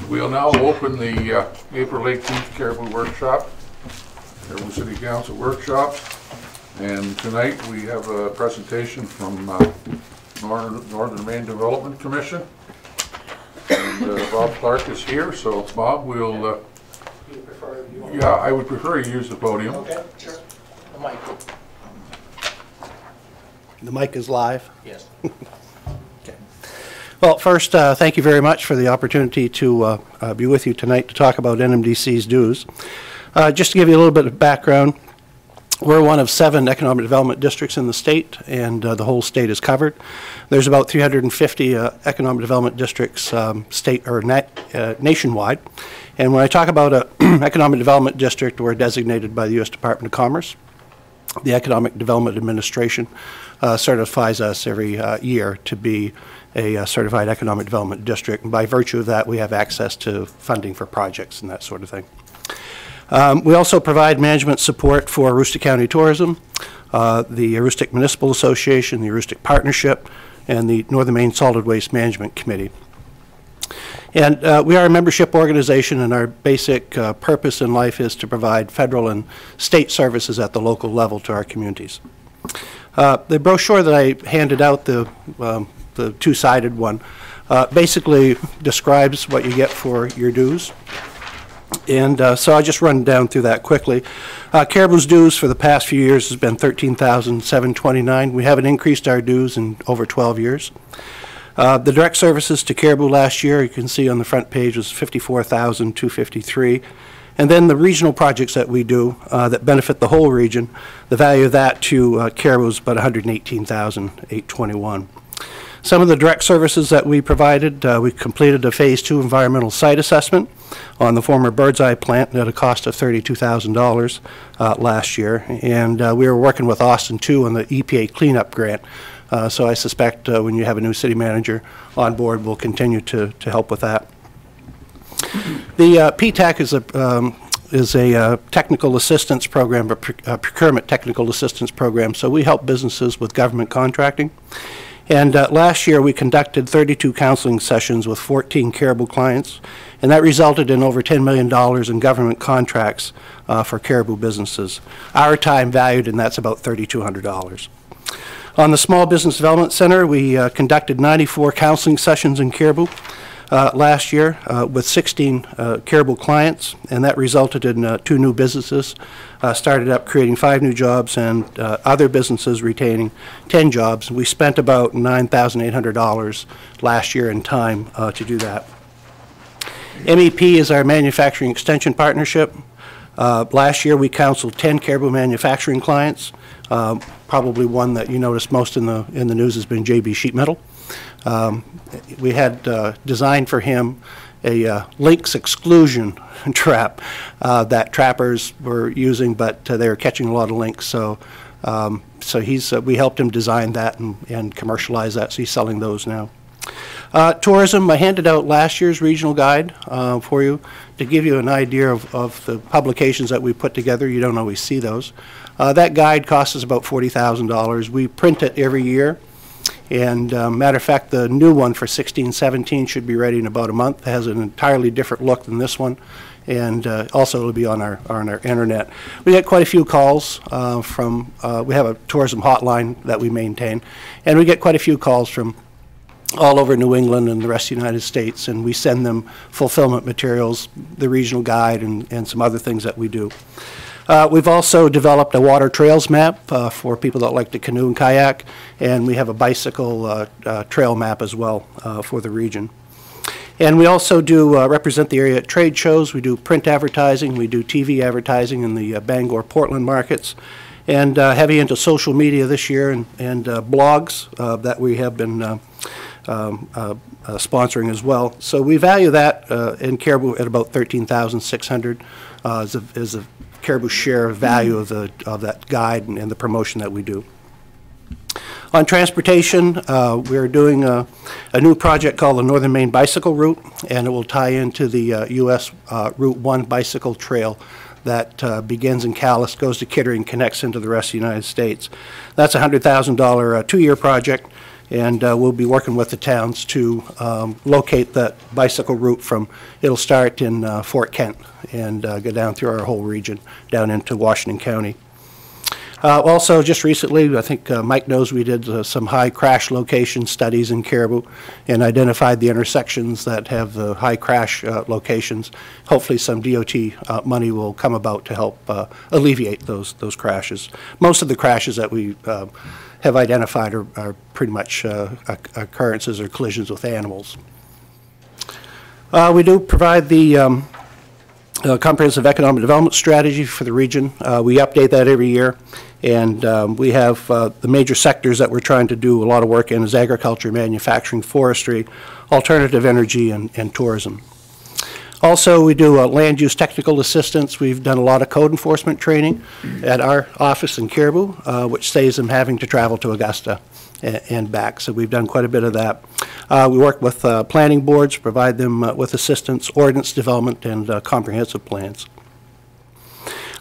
We'll now open the April 18th Caribou Workshop, Caribou City Council Workshop. And tonight we have a presentation from Northern Maine Development Commission. And Bob Clark is here, so Bob, we'll... yeah, I would prefer you use the podium. Okay, sure. The mic. The mic is live. Yes. Okay. Well, first, thank you very much for the opportunity to be with you tonight to talk about NMDC's dues. Just to give you a little bit of background, we're one of 7 economic development districts in the state, and the whole state is covered. There's about 350 economic development districts nationwide. And when I talk about an economic development district, we're designated by the U.S. Department of Commerce. The Economic Development Administration certifies us every year to be a certified economic development district. And by virtue of that, we have access to funding for projects and that sort of thing. We also provide management support for Aroostook County Tourism, the Aroostook Municipal Association, the Aroostook Partnership, and the Northern Maine Solid Waste Management Committee. And we are a membership organization, and our basic purpose in life is to provide federal and state services at the local level to our communities. The brochure that I handed out, the two-sided one, basically describes what you get for your dues. And so I'll just run down through that quickly. Caribou's dues for the past few years has been $13,729. We haven't increased our dues in over 12 years. The direct services to Caribou last year, you can see on the front page, was $54,253. And then the regional projects that we do that benefit the whole region, the value of that to Caribou is about $118,821. Some of the direct services that we provided, we completed a Phase 2 environmental site assessment on the former Birdseye plant at a cost of $32,000 last year. And we were working with Austin 2 on the EPA cleanup grant. So I suspect when you have a new city manager on board, we'll continue to help with that. The PTAC is a technical assistance program, a procurement technical assistance program. So we help businesses with government contracting. And last year we conducted 32 counseling sessions with 14 Caribou clients, and that resulted in over $10 million in government contracts for Caribou businesses. Our time valued, and that's about $3,200. On the Small Business Development Center, we conducted 94 counseling sessions in Caribou last year with 16 Caribou clients, and that resulted in 2 new businesses, started up creating 5 new jobs, and other businesses retaining 10 jobs. We spent about $9,800 last year in time to do that. MEP is our manufacturing extension partnership. Last year we counseled 10 Caribou manufacturing clients. Probably one that you noticed most in the news has been JB Sheet Metal. We had designed for him a lynx exclusion trap that trappers were using, but they were catching a lot of lynx. So, we helped him design that and commercialize that. So he's selling those now. Tourism, I handed out last year's regional guide for you to give you an idea of the publications that we put together. You don't always see those. That guide costs us about $40,000. We print it every year. And matter of fact, the new one for 16-17 should be ready in about a month. It has an entirely different look than this one. And also it'll be on our internet. We get quite a few calls from, we have a tourism hotline that we maintain. And we get quite a few calls from all over New England and the rest of the United States, and we send them fulfillment materials, the regional guide, and some other things that we do. We've also developed a water trails map for people that like to canoe and kayak, and we have a bicycle trail map as well for the region. And we also do represent the area at trade shows. We do print advertising, we do TV advertising in the Bangor, Portland markets, and heavy into social media this year and blogs that we have been sponsoring as well. So we value that in Caribou at about $13,600 as a Caribou share value of that guide and the promotion that we do. On transportation, we're doing a new project called the Northern Maine Bicycle Route, and it will tie into the U.S. Route 1 bicycle trail that begins in Calais, goes to Kittery, and connects into the rest of the United States. That's a $100,000 2-year project. And we'll be working with the towns to locate that bicycle route from, it'll start in Fort Kent and go down through our whole region, down into Washington County. Also, just recently, I think Mike knows we did some high crash location studies in Caribou and identified the intersections that have the high crash locations. Hopefully some DOT money will come about to help alleviate those crashes. Most of the crashes that we have identified are pretty much occurrences or collisions with animals. We do provide the comprehensive economic development strategy for the region. We update that every year, and we have the major sectors that we're trying to do a lot of work in is agriculture, manufacturing, forestry, alternative energy, and tourism. Also, we do land use technical assistance. We've done a lot of code enforcement training at our office in Caribou, which saves them having to travel to Augusta and back. So we've done quite a bit of that. We work with planning boards, provide them with assistance, ordinance development, and comprehensive plans.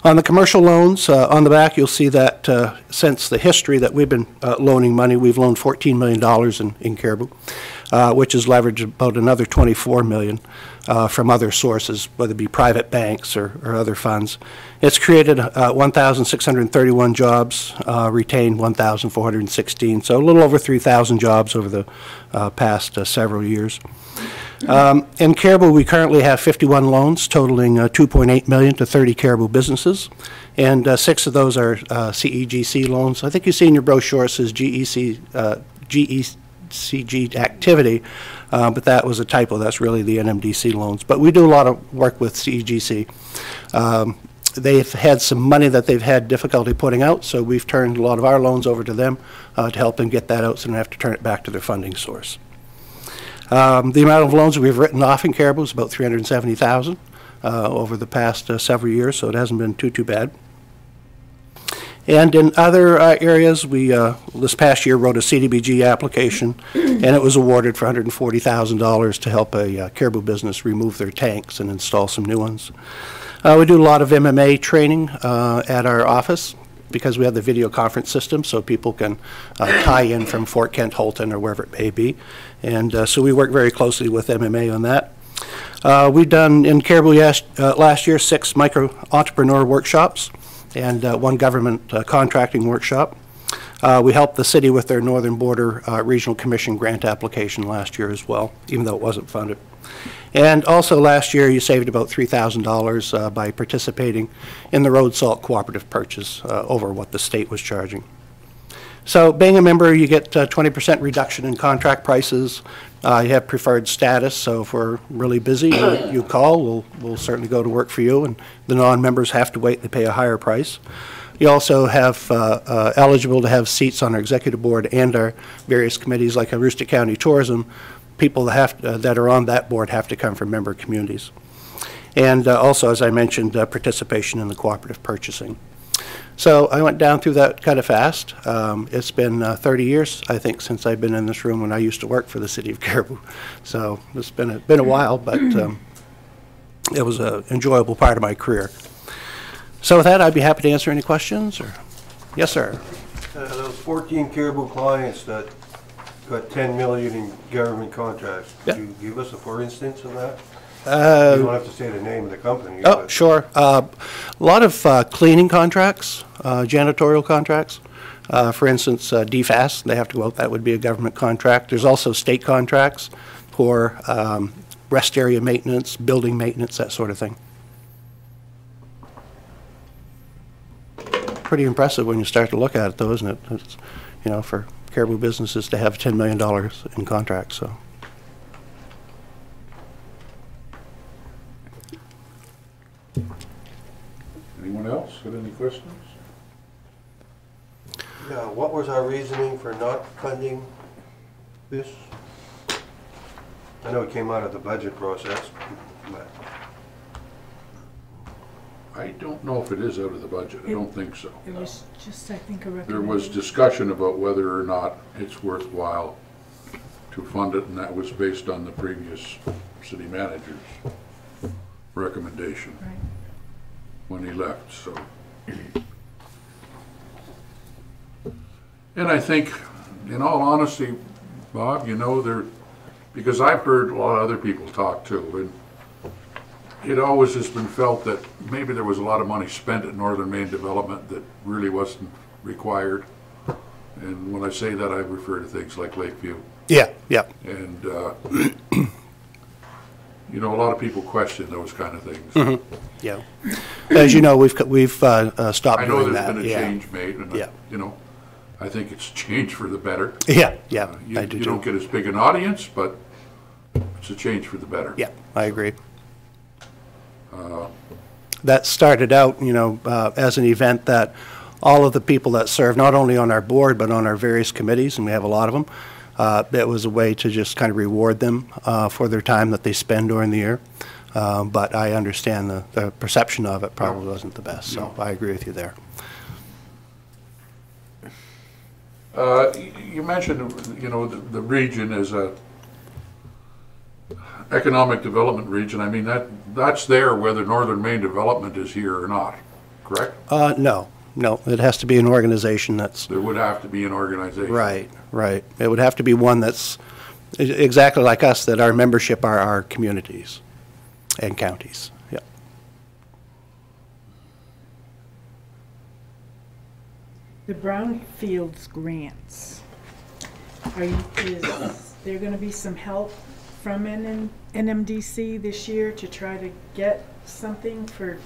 On the commercial loans, on the back you'll see that since the history that we've been loaning money, we've loaned $14 million in Caribou, which has leveraged about another $24 million from other sources, whether it be private banks or other funds. It's created 1,631 jobs, retained 1,416, so a little over 3,000 jobs over the past several years. In Caribou, we currently have 51 loans totaling $2.8 million to 30 Caribou businesses, and 6 of those are CEGC loans. I think you see in your brochure it says GECG activity, but that was a typo. That's really the NMDC loans. But we do a lot of work with CEGC. They've had some money that they've had difficulty putting out, so we've turned a lot of our loans over to them to help them get that out so they don't have to turn it back to their funding source. The amount of loans that we've written off in Caribou is about $370,000 over the past several years, so it hasn't been too bad. And in other areas, we this past year wrote a CDBG application, and it was awarded for $140,000 to help a Caribou business remove their tanks and install some new ones. We do a lot of MMA training at our office, because we have the video conference system, so people can tie in from Fort Kent, Holton, or wherever it may be. And so we work very closely with MMA on that. We've done in Caribou last year 6 micro-entrepreneur workshops and 1 government contracting workshop. We helped the city with their Northern Border Regional Commission grant application last year as well, even though it wasn't funded. And also last year you saved about $3,000 by participating in the road salt cooperative purchase over what the state was charging. So being a member, you get 20% reduction in contract prices. You have preferred status, so if we're really busy, you call, we'll certainly go to work for you, and the non-members have to wait, they pay a higher price. You also have eligible to have seats on our executive board and our various committees like Aroostook County Tourism. People that are on that board have to come from member communities. And also, as I mentioned, participation in the cooperative purchasing. So I went down through that kind of fast. It's been 30 years, I think, since I've been in this room when I used to work for the city of Caribou. So it's been a while, but it was an enjoyable part of my career. So with that, I'd be happy to answer any questions. Or yes, sir. Those 14 Caribou clients that got $10 million in government contracts. Could you give us a for instance of that? You don't have to say the name of the company. Oh, sure. A lot of cleaning contracts, janitorial contracts. For instance, DFAS, they have to go out. That would be a government contract. There's also state contracts for rest area maintenance, building maintenance, that sort of thing. Pretty impressive when you start to look at it, though, isn't it? It's, you know, for Caribou businesses to have $10 million in contracts. So. Anyone else got any questions? Yeah, what was our reasoning for not funding this? I know it came out of the budget process, but I don't know if it is out of the budget. I don't think so. It was just, I think, a recommendation. There was discussion about whether or not it's worthwhile to fund it, and that was based on the previous city manager's recommendation Right. when he left, so. And I think, in all honesty, Bob, you know, because I've heard a lot of other people talk too, and it always has been felt that maybe there was a lot of money spent at Northern Maine Development that really wasn't required. And when I say that, I refer to things like Lakeview. Yeah, yeah. And, you know, a lot of people question those kind of things. Yeah. As you know, we've stopped I know doing there's that. been a Yeah. change made, and, Yeah. you know, I think it's changed for the better. Yeah, yeah, You I do you don't too. get as big an audience, but it's a change for the better. Yeah, I agree. That started out, you know, as an event that all of the people that serve, not only on our board, but on our various committees, and we have a lot of them, that was a way to just kind of reward them for their time that they spend during the year. But I understand the perception of it probably wasn't the best, so I agree with you there. You mentioned, you know, the region is a economic development region. I mean, that's there whether Northern Maine Development is here or not, correct? No, it has to be an organization that's, There would have to be an organization. right, right. It would have to be one that's exactly like us, that our membership are our communities and counties, yeah. The Brownfields grants, is there gonna be some help from NMDC this year to try to get something for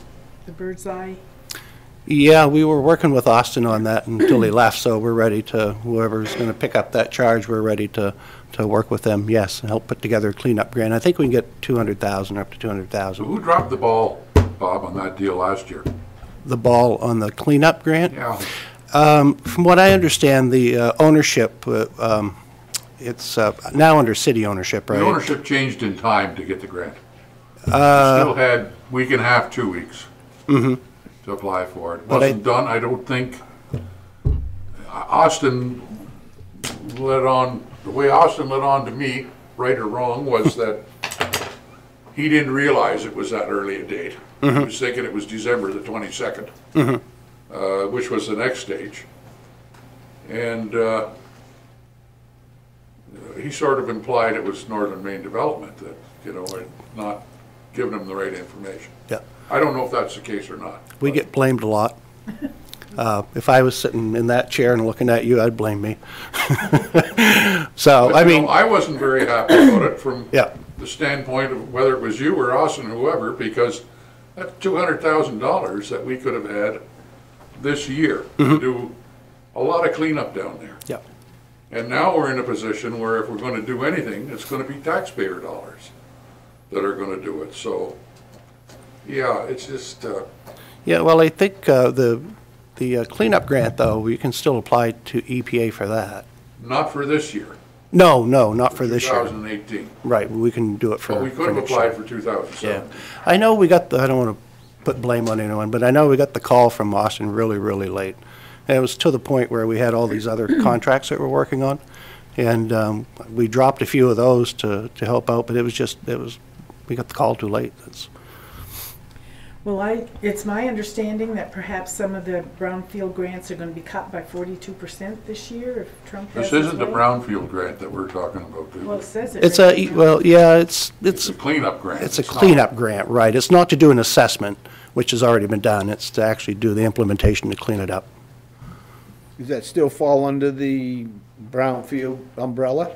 the Bird's Eye? Yeah, we were working with Austin on that until he left, so we're ready to, whoever's going to pick up that charge, we're ready to work with them, yes, and help put together a cleanup grant. I think we can get 200,000, up to So 200,000. who dropped the ball, Bob, on that deal last year? The ball on the cleanup grant? Yeah. From what I understand, the ownership, it's now under city ownership, right? The ownership changed in time to get the grant. Still had week and a half, 2 weeks to apply for it. But Wasn't done, I don't think. Austin let on, the way Austin let on to me, right or wrong, was that he didn't realize it was that early a date. He was thinking it was December the 22nd, which was the next stage. And he sort of implied it was Northern Maine Development that, you know, had not given him the right information. Yeah. I don't know if that's the case or not. We get blamed a lot. If I was sitting in that chair and looking at you, I'd blame me. So, But, I you mean, know, I wasn't very happy about it from yeah, the standpoint of whether it was you or Austin or whoever, because that's $200,000 that we could have had this year to do a lot of cleanup down there. yeah. And now we're in a position where if we're going to do anything, it's going to be taxpayer dollars that are going to do it. So, yeah, it's just, Yeah, well, I think the cleanup grant, though, you can still apply to EPA for that. not for this year. No, not for this year. 2018. Right, we can do it for. But we could for have next applied year. for 2007. Yeah. I know we got I don't want to put blame on anyone, but I know we got the call from Austin really, really late. And it was to the point where we had all these other contracts that we're working on. And we dropped a few of those to help out, but we got the call too late. Well, it's my understanding that perhaps some of the Brownfield grants are gonna be cut by 42% this year if Trump has This his isn't the way. Brownfield grant that we're talking about, do Well, we? it says it. It's right now. well, yeah, it's a cleanup grant. It's a It's not- cleanup grant, right. It's not to do an assessment, which has already been done. It's to actually do the implementation to clean it up. Does that still fall under the Brownfield umbrella?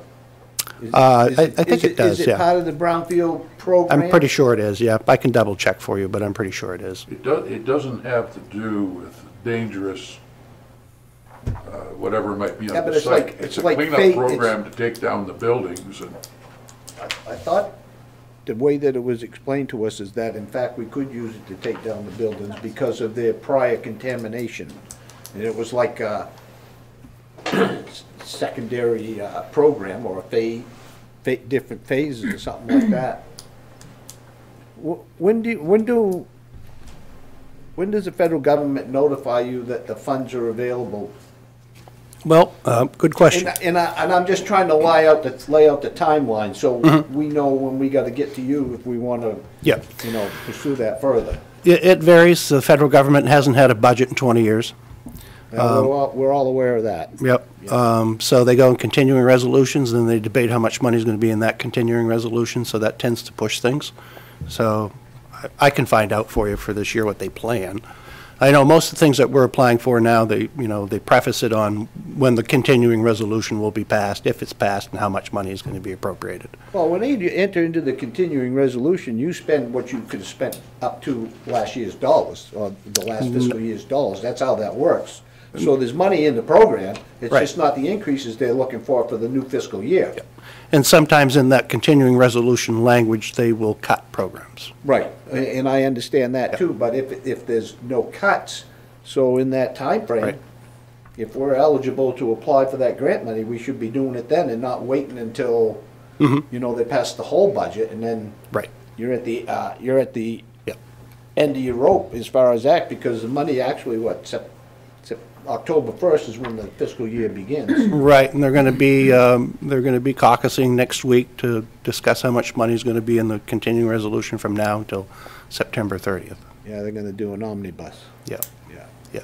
I think it does, Is yeah. it part of the Brownfield program? I'm pretty sure it is, yeah. I can double check for you, but I'm pretty sure it is. It doesn't have to do with dangerous, whatever might be Yeah, on but the it's site. like- It's it's a like cleanup fate- program to take down the buildings and, I thought the way that it was explained to us is that in fact we could use it to take down the buildings because of their prior contamination. And it was like a secondary program or different phases or something like that. When does the federal government notify you that the funds are available? Well, good question. And I'm just trying to lay out the timeline, so we know when we gotta get to you if we wanna, Yeah. pursue that further. It varies. The federal government hasn't had a budget in 20 years. We're all aware of that. Yep. So they go in continuing resolutions, and they debate how much money is going to be in that continuing resolution, so that tends to push things. So I can find out for you for this year what they plan. I know most of the things that we're applying for now, they preface it on when the continuing resolution will be passed, if it's passed, and how much money is going to be appropriated. Well, when you enter into the continuing resolution, you spend what you could have spent up to last year's dollars, or the last fiscal year's dollars. That's how that works. So there's money in the program, it's Right. just not the increases they're looking for the new fiscal year. And sometimes in that continuing resolution language, they will cut programs. Right, and I understand that too, but if there's no cuts, so in that time frame, Right. if we're eligible to apply for that grant money, we should be doing it then and not waiting until, they pass the whole budget, and then Right. you're at the Yep. end of your rope as far as that, because the money actually, October 1st is when the fiscal year begins. Right, and they're going to be caucusing next week to discuss how much money is going to be in the continuing resolution from now until September 30th. Yeah, they're gonna do an omnibus. Yeah, Yeah. yeah.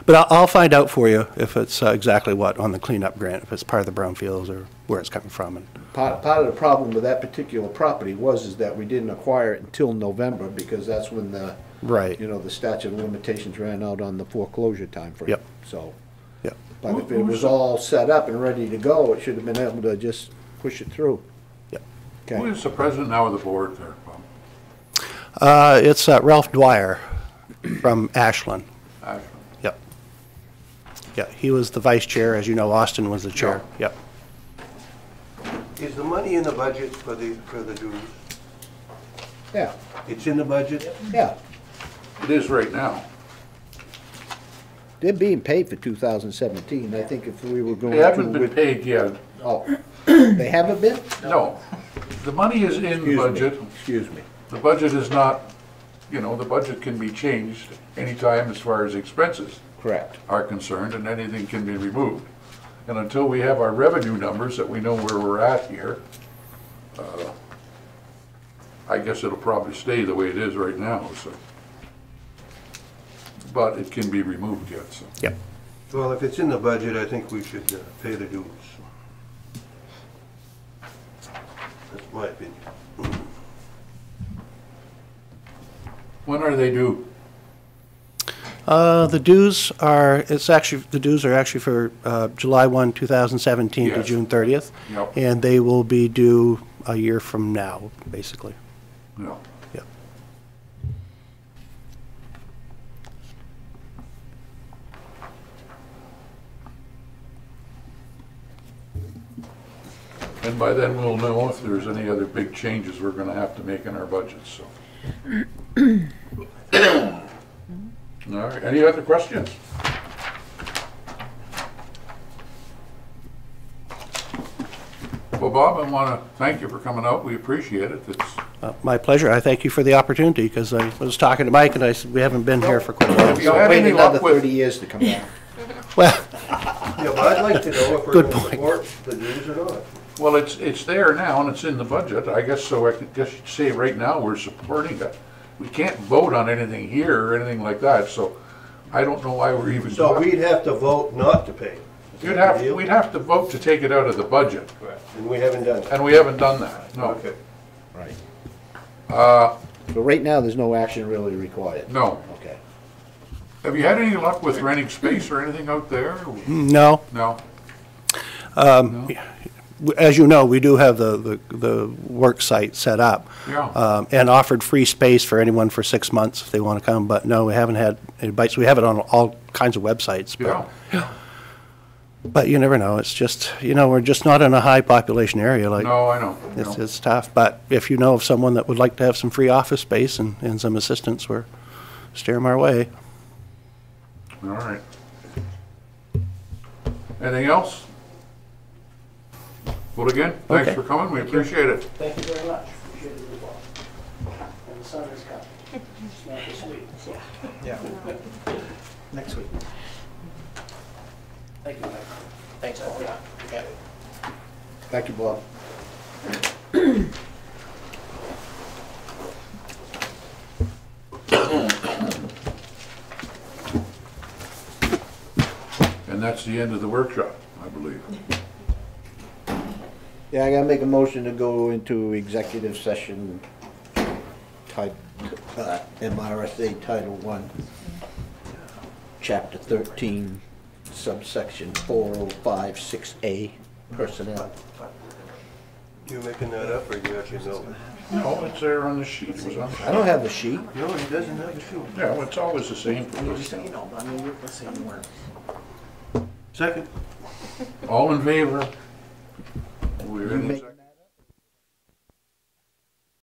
But I'll find out for you if it's exactly what on the cleanup grant, if it's part of the brownfields or where it's coming from. And Part of the problem with that particular property is that we didn't acquire it until November, because that's when the Right. the statute of limitations ran out on the foreclosure timeframe. Yep. So, Yep. but if it was all set up and ready to go, it should have been able to just push it through. Yep. Who Okay. is the president now of the board there, Bob? It's Ralph Dwyer from Ashland. Ashland. Yep. Yeah, he was the vice chair. As you know, Austin was the chair. Yep. Is the money in the budget for the dues? Yeah, It's in the budget? yeah. It is right now. They're being paid for 2017. I think if we were going They haven't to been paid yet. Oh, they haven't been? No. The money is in Excuse me. budget. Excuse me. The budget is not, the budget can be changed anytime as far as expenses Correct. are concerned, and anything can be removed. And until we have our revenue numbers that we know where we're at here, I guess it'll probably stay the way it is right now, so. But it can be removed yet, so. Yep. Well, if it's in the budget, I think we should pay the dues. That's my opinion. When are they due? The dues are actually for July 1, 2017 to Yes. June 30th. Yep. And they will be due a year from now, basically. No. Yep. And by then we'll know if there's any other big changes we're gonna have to make in our budget, so. All right, any other questions? Well, Bob, I want to thank you for coming out. We appreciate it. It's, My pleasure. I thank you for the opportunity, because I was talking to Mike and I said, we haven't been here for quite a while. Have you had Wait any another luck with, 30 years to come back. Well, Yeah, but I'd like to know if we're Good going to point. support the dues or not. well, it's there now and it's in the budget. I guess so I could just say right now we're supporting it. We can't vote on anything here or anything like that, so I don't know why we're even So talking. we'd have to vote not to pay. Is that the deal? We'd have to vote to take it out of the budget, And we haven't done that. and we haven't done that, no. Okay. Right. Uh, So right now, there's no action really required. no. Okay. Have you had any luck with renting space or anything out there? no. No? As you know, we do have the work site set up. Yeah. And offered free space for anyone for 6 months if they want to come, but no, we haven't had any bites. We have it on all kinds of websites, Yeah. but you never know. It's just, we're just not in a high population area like. No, I know. It's tough, but if you know of someone that would like to have some free office space and some assistance, we're steer them our way. All right. Anything else? Well, again, thanks Okay. for coming. We appreciate it. Thank you very much. Appreciate it as well. And the sun is coming. It's not this week, so. Yeah. Next week. Thank you, Mike. Thanks, Paul. Yeah. Thank you, Bob. that's the end of the workshop, I believe. Yeah, I gotta make a motion to go into executive session type, MRSA Title I, Chapter 13, subsection 4056A, personnel. You making that up, or you actually know? No, it's there on the sheet. It was on. I don't have the sheet. No, he doesn't have a shoe. Yeah, well, it's always the same. Second. All in favor? We're in You make- executive.